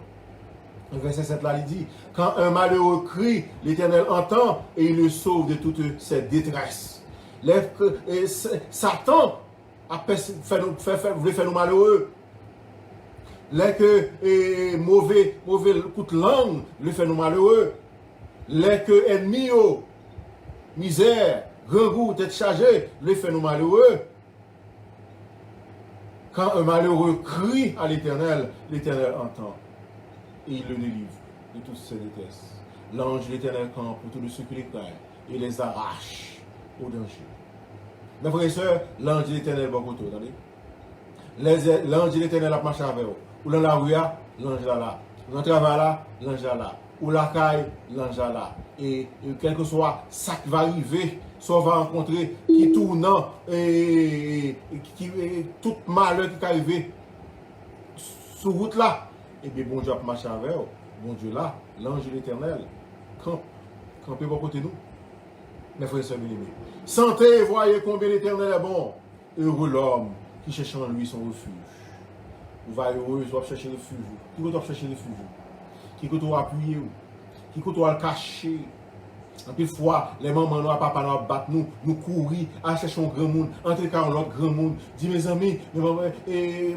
Le verset 7 là, il dit, quand un malheureux crie, l'Éternel entend et il le sauve de toute cette détresse. Satan voulait faire nous malheureux. Les que mauvais coup de langue le fait nous malheureux. Les que ennemis, misère, grand goût, tête chargée, le fait nous malheureux. Quand un malheureux crie à l'Éternel, l'Éternel entend. Et il le délivre de toutes ses détresses. L'ange de l'Éternel campe autour de ceux qui les craignent et les arrache au danger. Mes frères et sœurs, l'ange de l'Éternel va côté, attendez. L'ange de l'Éternel a marché avec vous. Ou dans la rue, l'ange là là. Ou dans le travail là, l'ange là. Ou la caille, l'ange là. Et quel que soit ça qui va arriver, soit va rencontrer qui tournant et tout malheur qui est arrivé sur route là. Et bien bon Dieu a marché avec vous. Bon Dieu là, l'ange de l'Éternel, campez pour côté nous. Mes frères et sœurs bien-aimés. Sentez, voyez combien l'Éternel est bon. Heureux l'homme qui cherche en lui son refuge. Vous va heureux, vous allez chercher le refuge. Qui vous chercher le refuge? Qui vous appuyer? Qui vous cacher? En plus fois, les mamans, nos papas, nous battent nous courir, à chercher un grand monde, entrer dans l'autre grand monde. Dis mes amis,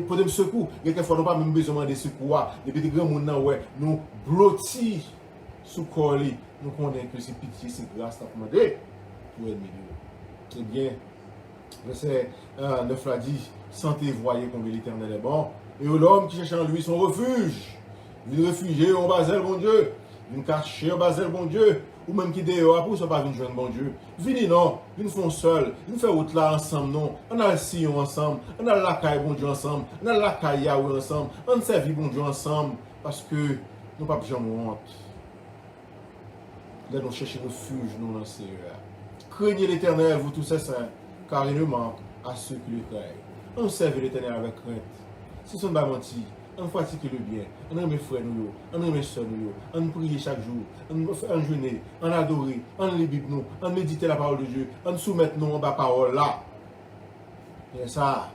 pour des secours, quelquefois nous n'avons pas même besoin de secours. Depuis des grands monde, nous blottis sous colis. Nous connaissons que c'est pitié, c'est grâce à demander pour être milieu. Eh bien, verset 9 là dit, sentez, voyez combien l'Éternel est bon. Et l'homme qui cherche en lui son refuge, il réfugié en basel, mon Dieu. Vin cacher basel bon Dieu, ou même qui dehors, pour ça pas venir joindre bon Dieu. Vini non, vin font seul, vin faire route là ensemble non. On a le sillon ensemble, on a la caille bon Dieu ensemble, on a la caille Yahweh ensemble, on servi bon Dieu ensemble, parce que nous pas jamais honte. Là nous cherchons refuge nous dans le Seigneur. Craignez l'Éternel, vous tous ces saints, car il ne manque à ceux qui le craignent. On serve l'Éternel avec crainte. Si ce n'est pas menti, on pratique le bien, on aime mes frères nous, on aime mes soeurs nous, on prie chaque jour, on jeûne, on adore, on lit Bible nous, on médite la parole de Dieu, on soumet nous en bas parole là. Et ça,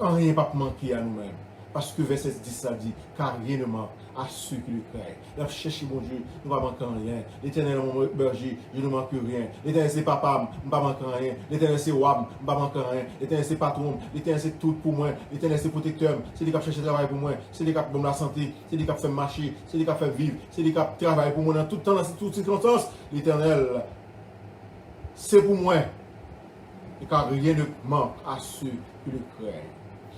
on rien pas manquer à nous-mêmes. Parce que verset 10 ça dit, car rien ne manque à ceux qui le craignent. Là, cherchez mon Dieu, nous ne manquons rien. L'Éternel est mon berger, je ne manque rien. L'Éternel c'est papa, je ne manque rien. L'Éternel c'est wab, je ne manque rien. L'Éternel c'est patron, l'Éternel c'est tout pour moi. L'Éternel c'est protecteur, c'est lui qui a cherché travail pour moi, c'est lui qui a donné la santé, c'est lui qui a fait marcher, c'est lui qui a fait vivre, c'est lui qui a travaillé pour moi dans tout temps, dans toutes circonstances. L'Éternel, c'est pour moi. Et car rien ne manque à ceux qui le craignent.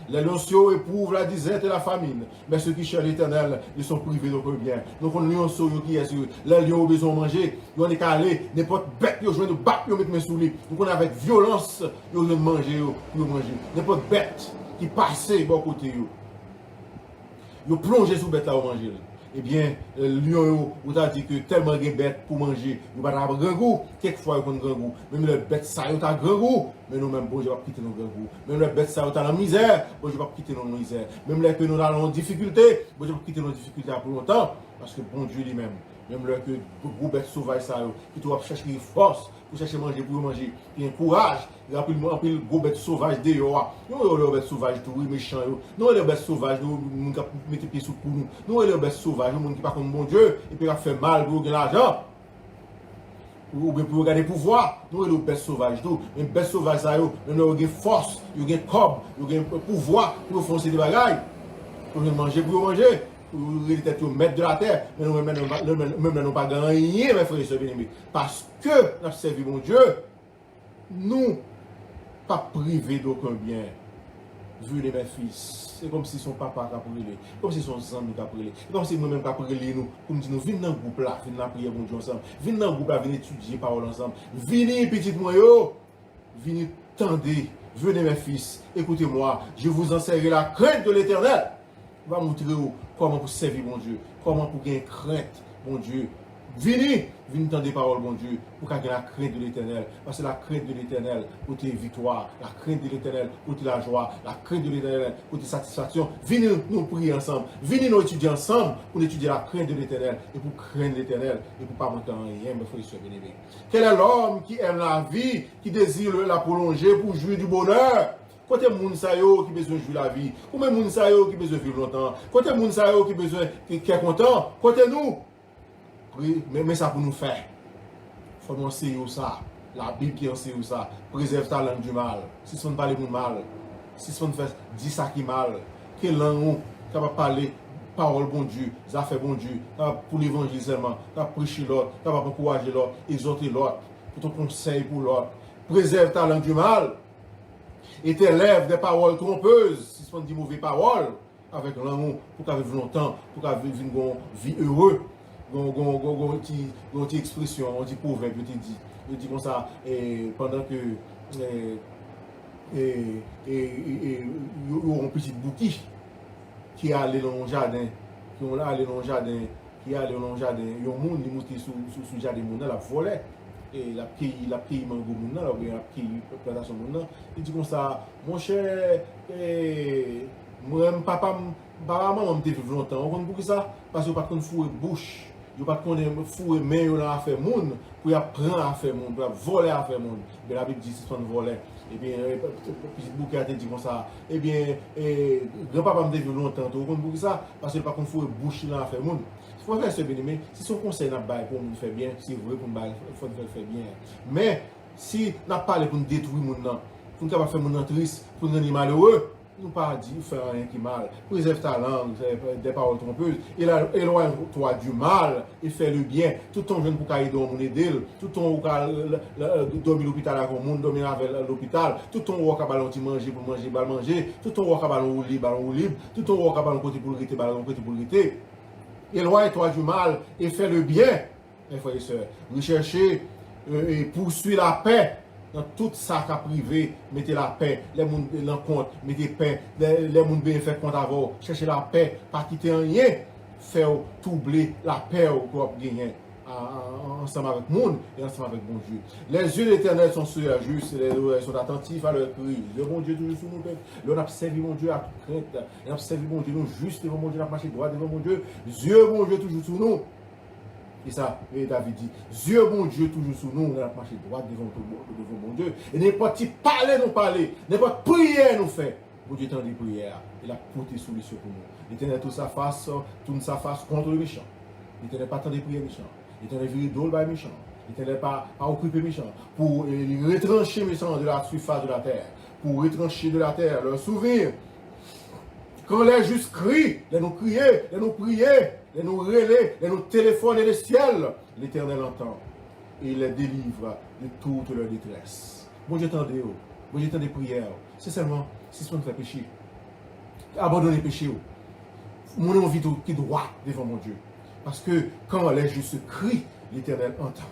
Les lions éprouvent la disette et la famine, mais ceux qui cherchent l'Éternel, ils sont privés de bien. Donc on lion qui est sur les lions ont besoin de manger, ils ont calé, n'importe bête, ils ont besoin de battre, ils mettent mes sous lui. Donc on est avec violence, ils ont besoin de manger, pour manger. N'importe bête qui passe bon côté, ils ont plongé sous bête là pour manger. Eh bien, lion, vous avez dit que tellement de bêtes pour manger, nous ne pouvons pas avoir grand goût. Quelquefois, ils ont grand goût. Même les bêtes, ça, ils ont grand goût. Mais nous-mêmes, bon, je ne vais pas quitter nos grand goût. Même les bêtes, ça, ils ont la misère. Bon, je ne vais pas quitter nos misères. Même les que nous avons en difficulté, bon, je ne vais pas quitter nos difficultés pour longtemps. Parce que bon Dieu lui-même, même les que gros bêtes sauvages, ça, qui doivent chercher force pour chercher manger, pour manger. Il y a un courage. Il y a un peu de gros bêtes sauvages dehors. Nous, les bêtes sauvages, tout, méchants. Nous, les bêtes sauvages, nous, nous, mettons pieds sous le cou. Nous, les bêtes sauvages, nous, qui ne sont pas bon Dieu, et puis, fait mal pour gagner l'argent. Ou bien pour gagner le pouvoir. Nous, les bêtes sauvages, tout. Les bêtes sauvages, ça, ils ont une force, ils ont un corps, ils ont un pouvoir pour foncer des bagailles. Pour manger, pour manger. Pour être maître de la terre. Mais nous, n'avons pas gagné, mes frères et sœurs bien-aimés. Parce que nous avons servi mon Dieu, nous, pas privés d'aucun bien. Vu les mes fils, c'est comme si son papa a brûlé, comme si son ami a brûlé, comme si nous-mêmes a brûlé nous, comme si nous venons dans le groupe là, venons dans prier bon Dieu ensemble, venons dans le groupe là, venons étudier parole ensemble, venez petit moyo, venez tendez, venez mes fils, écoutez-moi, je vous enseignerai la crainte de l'Éternel. Va montrer comment pour servir mon Dieu, comment pour gagner crainte, mon Dieu. Venez entendre des paroles, mon Dieu, pour gagner la crainte de l'Éternel. Parce que la crainte de l'Éternel, côté victoire, la crainte de l'Éternel, côté la joie, la crainte de l'Éternel, côté satisfaction. Venez nous prier ensemble, venez nous étudier ensemble pour étudier la crainte de l'Éternel et pour craindre l'Éternel et pour ne pas monter en rien, mes frères et sœurs bien-aimés. Quel est l'homme qui aime la vie, qui désire la prolonger pour jouir du bonheur? Côté moun sa yo qui besoin de jouer la vie, ou même moun sa yo qui besoin de vivre longtemps, côté moun sa yo qui besoin qui est content, côté nous. Mais ça pour nous faire. Il faut nous enseigner ça. La Bible qui enseigne ça. Préserve ta langue du mal. Si on ne parle pas mal, si on fait dit ça qui mal, quelle langue on va parler parole bon Dieu, ça fait bon Dieu, pour l'évangile seulement, pour prêcher l'autre, pour encourager l'autre, exhorter l'autre, pour ton conseil pour l'autre. Préserve ta langue du mal. Et tes lèvres des paroles trompeuses, si on dit mauvaises paroles, avec l'amour, pour vivre longtemps, pour vivre une vie heureuse. Une petite expression, on dit proverbe, je dis comme ça, pendant que il y a un petit bouquet qui est allé dans le jardin, qui est allé dans le jardin, il y a un monde qui est monté sur le jardin, la volée, et la pays mango, la pays plantation, il dit comme ça, mon cher, moi, papa, maman, me vivre longtemps, on comprend ça, parce que pas qu'on fourre bouche. Je ne sais pas qu'on est fou et mais on a fait monde pour apprendre à faire monde, pour voler à faire monde. Mais la Bible dit si on voler. Eh bien, petit bouquet a dit comme ça. Eh bien, grand-papa me dit longtemps, vous comprenez ça? Parce que pas qu'on fout et bouche là à faire monde. Il faut faire ce bien, mais si son conseil n'a pas pour nous faire bien, c'est vrai pour nous faut faire bien. Mais si n'a pas pour nous détruire monde, pour nous faire monde triste, pour nous rendre malheureux, nous pas dire faire rien qui mal. Préserve ta langue, des paroles trompeuses. Éloigne-toi du mal et fais le bien. Tout ton jeune pour qu'il dorme d'elle, tout ton pour dormir à l'hôpital avec le monde, dormir avec l'hôpital, tout ton pour qu'il manger pour manger, manger, tout ton pour qu'il libre, tout ton pour qu'il côté pour le côté pour le éloigne-toi du mal et fais le bien, mes frères et sœurs. Recherchez et poursuivez la paix. Dans tout ça qu'a privé, mettez la paix. Les gens dans compte, mettez paix. Les gens bien fait compte avant. Cherchez la paix, pas quitter rien. Faire troubler la paix pour gagner ensemble avec le monde et ensemble avec bon Dieu. Les yeux de l'Éternel sont sur la juste, les oreilles sont attentifs à leur cri. Le bon Dieu toujours sous nous. L'on a servi mon Dieu à toute crainte. On a servi mon Dieu, nous juste devant mon Dieu, on a marché droit devant mon Dieu. Dieu, mon Dieu, toujours sous nous. Et ça, et David dit, Dieu, mon Dieu, toujours sous nous, on a marché droit devant mon Dieu. Et n'importe qui parler, nous parler, n'importe prière nous fait. Mon Dieu tend des prières. Il a porté solution pour nous. L'Éternel tourne sa face contre le méchant. L'Éternel pas tant des prières méchants. L'Éternel vire d'eau par les méchants. L'Éternel pas occuper les méchants. Pour retrancher les méchants de la surface de la terre. Pour retrancher de la terre leur souvenir. Quand les justes crient, les nous crier, les nous prier, les nous relayer, les nous téléphoner le ciel, l'Éternel entend. Et il les délivre de toute leur détresse. Bon Dieu tendez, bon Dieu tendez prières. C'est seulement si on fait péché. Abandonnez le péché. Mon envie qui droit devant mon Dieu. Parce que quand les justes crient, l'Éternel entend.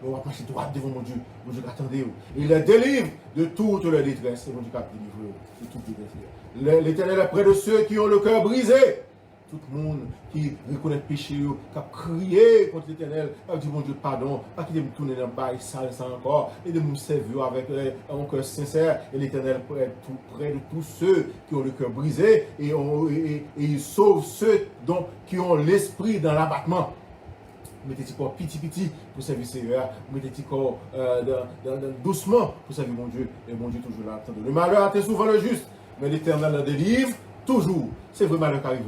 On va marcher droit devant mon Dieu. Mon Dieu attendez. Il les délivre de toute leur détresse. Et mon Dieu va délivrer de toute détresse. L'Éternel est près de ceux qui ont le cœur brisé. Tout le monde qui reconnaît le péché, qui a crié contre l'Éternel, qui a dit mon Dieu pardon, pas qui me tourner dans le bail sale ça encore, et de me servir avec un cœur sincère. Et l'Éternel est tout près de tous ceux qui ont le cœur brisé et il sauve ceux qui ont l'esprit dans l'abattement. Mettez-y corps petit pour servir Seigneur, mettez-y corps doucement pour servir mon Dieu, et mon Dieu toujours là. Le malheur atteint souvent le juste, mais l'Éternel le délivre toujours. C'est vrai malheur qui arrive.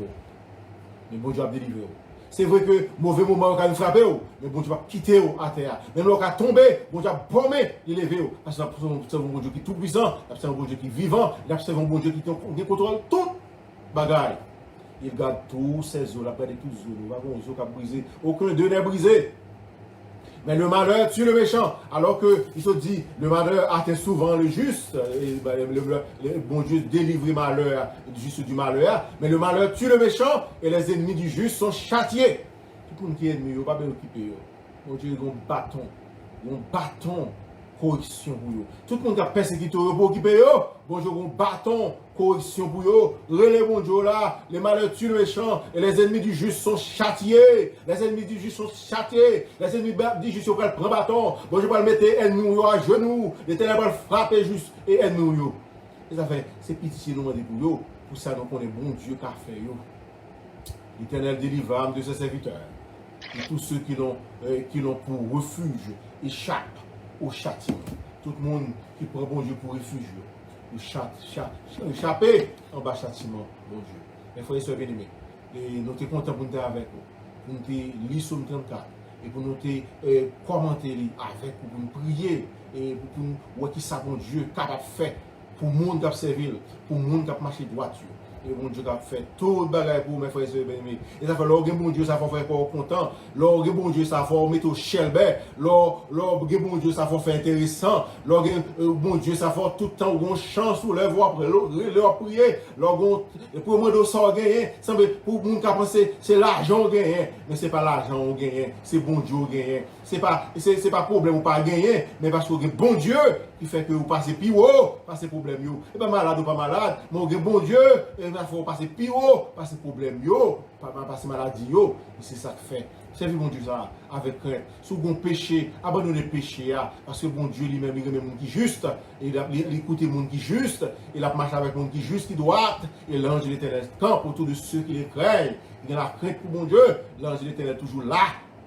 Mais bon Dieu a délivré. C'est vrai que mauvais moment va nous frapper, mais bon Dieu va quitter à terre. Même lorsqu'il a tombé, bon Dieu a bombé, il est levé. Parce que c'est un bon Dieu qui est tout puissant, c'est un bon Dieu qui est vivant, c'est un bon Dieu qui contrôle tout bagaille. Il garde tous ses eaux, la paix de tous les eaux. Nous avons des eaux qui ont brisé. Aucun d'eux n'est brisé. Mais le malheur tue le méchant. Alors qu'il se dit, le malheur atteint souvent le juste. Le bon Dieu délivre le malheur, juste du malheur. Mais le malheur tue le méchant et les ennemis du juste sont châtiés. Tout le monde qui est ennemi, il ne va pas bien occuper. Mon Dieu, il y a un bâton correction pour eux. Tout le monde qui a persécuté pour occuper eux. Bon Dieu, un bâton correction pour eux. Relève mon Dieu là. Les malheurs tuent le méchant et les ennemis du juste sont châtiés. Les ennemis du juste sont châtiés. Les ennemis du juste vont prendre bâton. Bon Dieu va le mettre ennemis à genoux. Les ténèbres vont frapper juste et ennemis. Et ça fait, c'est pitié nous demander pour eux. Pour ça, nous connaissons bon Dieu qui a fait eux. L'Éternel délivre de ses serviteurs. Et tous ceux qui l'ont pour refuge échappent au châtiment. Tout le monde qui prend bon Dieu pour refuge, échapper en bas châtiment, bon Dieu. Mais il faut être bien-aimés. Et nous sommes contents pour nous être avec vous. Pour nous lire Somme 34. Et pour nous commenter avec vous, pour nous prier. Et pour nous voir qui ça, bon Dieu, capable de faire pour le monde qui a servi, pour le monde qui a marché droit. Et bon Dieu a fait tout le bagage pour mes frères et sœurs bien-aimés. Et ça fait, lorsque bon Dieu, ça va faire quoi content. Lorsque bon Dieu, ça va mettre au chelbert. Lorsque bon Dieu, ça va faire intéressant. Lorsque bon Dieu, ça va tout le temps, on chance ou leur voix après leur prier. Lorsque pour moi, de ça, gagner. Pour le monde qui a pensé, c'est l'argent gagné. Mais ce n'est pas l'argent on gagne, c'est bon Dieu gagné. Ce n'est pas problème ou pas gagner, mais parce que bon Dieu qui fait que vous passez plus haut, passez problème. Et pas malade ou pas malade, mais bon Dieu, il faut passer plus haut, passer problème, pas passer maladie. C'est ça que fait. Servir bon Dieu ça avec crainte. Si vous avez péché, abandonnez le péché. Parce que bon Dieu lui-même, il aime le monde qui est juste. Il écoute le monde qui est juste. Il a marché avec le monde qui est juste, qui doit. Et l'ange de l'Éternel campe autour de ceux qui les craignent. Il y a la crainte pour bon Dieu. L'ange de l'Éternel est toujours là,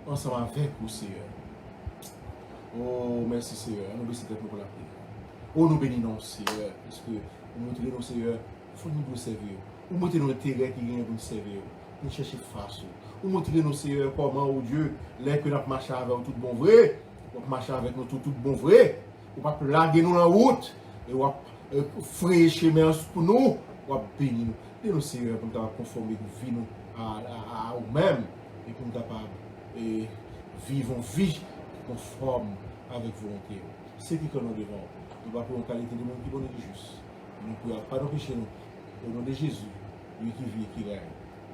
ensemble avec vous, Seigneur. Oh, merci Seigneur. Nous bénissons pour la prière. Oh, nous bénissons, Seigneur. Parce que nous montrons, nos Seigneur, il faut nous servir. Nous montrons nos intérêts qui viennent pour nous servir. Nous cherchons face. Nous montrons, nos Seigneur, comment, oh Dieu, là que nous marchons avec tout bon vrai. Nous marchons avec nous tout bon vrai. Nous ne pouvons pas laguer nous en route. Et nous frayer chemin pour nous. Nous bénir nous. Et nous, Seigneur, pour nous conformer nous vie à nous-mêmes. Et pour nous capables de vivre une vie conforme avec volonté. C'est qui que nous devons. Nous avons une qualité de monde qui est juste. Nous ne pouvons pas nous pécher nous. Au nom de Jésus, lui qui vit et qui règne.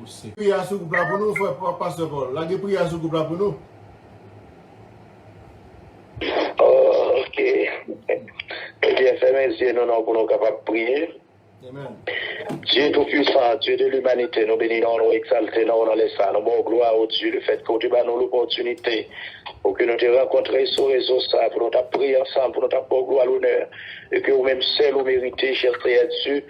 aussi. Prière sur le groupe là pour nous, frère Pasteur Paul. La prière sur le groupe là pour nous. Ok. Eh bien, fermez les yeux, nous pour nous capables de prier. Amen. Dieu tout-puissant, Dieu de l'humanité, nous bénissons, nous exaltons, nous laissons, nous bon gloire au Dieu, le fait que tu nous l'opportunité pour que nous te rencontrions sur les réseaux, pour nous prier ensemble, pour nous te bon gloire l'honneur, et que vous-même seul vous méritez, cher Seigneur Dieu.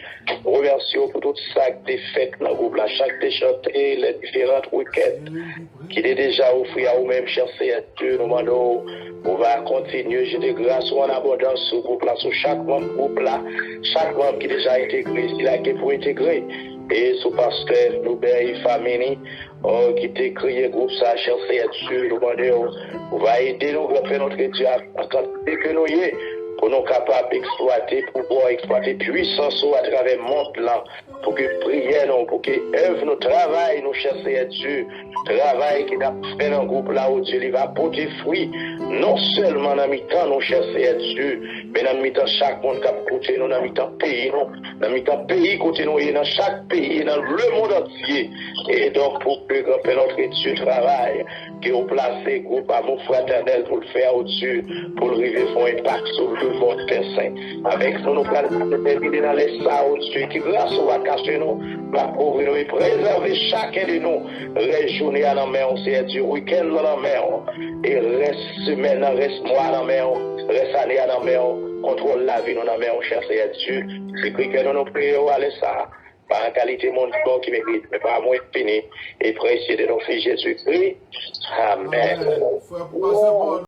Nous remercions pour tout ça que tu fait dans le groupe, là, chaque déchanté, les différentes week-ends qui est déjà offert à vous-même, cher Seigneur Dieu. Nous demandons, on va continuer, j'ai des grâces en abondance sur le groupe là, sur chaque membre groupe là, chaque membre qui est déjà intégré, s'il a été pour intégrer. Et sous pasteur, nous et famille, qui t'a créé groupe ça, cher Seigneur Dieu, nous demandons, on va aider nous à faire notre Dieu en quantité que nous y est, pour nous capables d'exploiter, pour pouvoir exploiter puissance à travers le monde là, pour que prière, pour que œuvre, nos travail, nous cher Seigneur Dieu, travail qui a fait dans le groupe là où Dieu il va porter fruit, non seulement dans mi-temps, nous cher Seigneur Dieu, mais dans mi-temps chaque monde qui a côté nous, dans mi-temps pays, nous, dans mi-temps pays côté nous, et dans chaque pays, dans le monde entier. Et donc pour que notre Dieu travaille, que vous placez groupe amour fraternel pour le faire au Dieu, pour le river font impact sur le votre saint. Avec nous, nous allons terminer dans les salles au Dieu, qui grâce à cacher nous, va couvrir nous et préserver chacun de nous. Reste journée à la mer, c'est Dieu, week-end à la mer, et reste semaine, reste mois à la mer, reste année à la mer, contrôle la vie dans la mer, cher Seigneur Dieu. C'est que nous nous prions à ça. Par la qualité de mon corps qui mérite, mais par moi fini et précieux de nos fils Jésus-Christ. Amen. Frère Pasteur Paul,